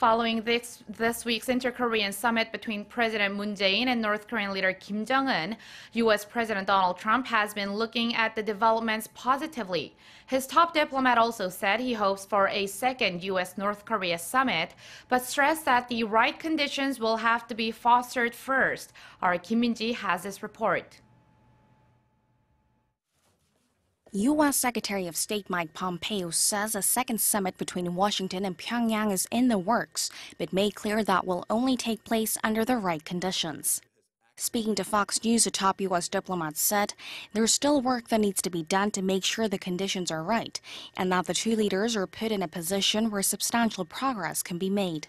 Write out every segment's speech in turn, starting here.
Following this week's inter-Korean summit between President Moon Jae-in and North Korean leader Kim Jong-un, U.S. President Donald Trump has been looking at the developments positively. His top diplomat also said he hopes for a second U.S. North Korea summit, but stressed that the right conditions will have to be fostered first. Our Kim Min-ji has this report. U.S. Secretary of State Mike Pompeo says a second summit between Washington and Pyongyang is in the works, but made clear that will only take place under the right conditions. Speaking to Fox News, a top U.S. diplomat said there's still work that needs to be done to make sure the conditions are right, and that the two leaders are put in a position where substantial progress can be made.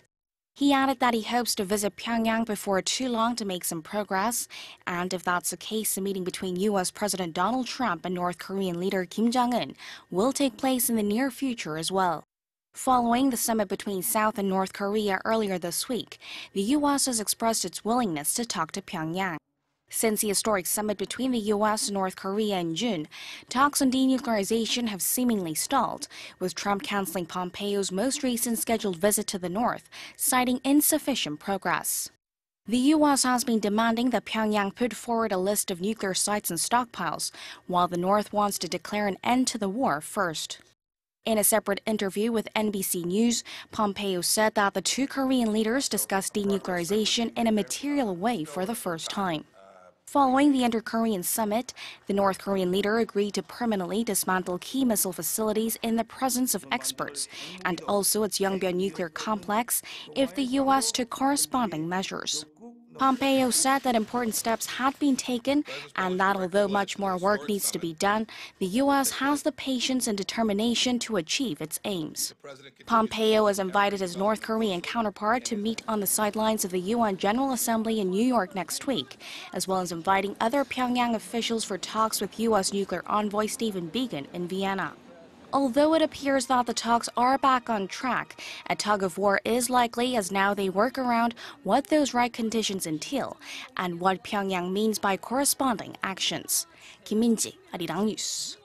He added that he hopes to visit Pyongyang before too long to make some progress, and if that's the case, a meeting between U.S. President Donald Trump and North Korean leader Kim Jong-un will take place in the near future as well. Following the summit between South and North Korea earlier this week, the U.S. has expressed its willingness to talk to Pyongyang. Since the historic summit between the U.S. and North Korea in June, talks on denuclearization have seemingly stalled, with Trump canceling Pompeo's most recent scheduled visit to the North, citing insufficient progress. The U.S. has been demanding that Pyongyang put forward a list of nuclear sites and stockpiles, while the North wants to declare an end to the war first. In a separate interview with NBC News, Pompeo said that the two Korean leaders discussed denuclearization in a material way for the first time. Following the inter-Korean summit, the North Korean leader agreed to permanently dismantle key missile facilities in the presence of experts, and also its Yongbyon nuclear complex if the U.S. took corresponding measures. Pompeo said that important steps had been taken and that although much more work needs to be done, the U.S. has the patience and determination to achieve its aims. Pompeo has invited his North Korean counterpart to meet on the sidelines of the UN General Assembly in New York next week, as well as inviting other Pyongyang officials for talks with U.S. nuclear envoy Stephen Biegun in Vienna. Although it appears that the talks are back on track, a tug-of-war is likely as now they work around what those right conditions entail and what Pyongyang means by corresponding actions. Kim Min-ji, Arirang News.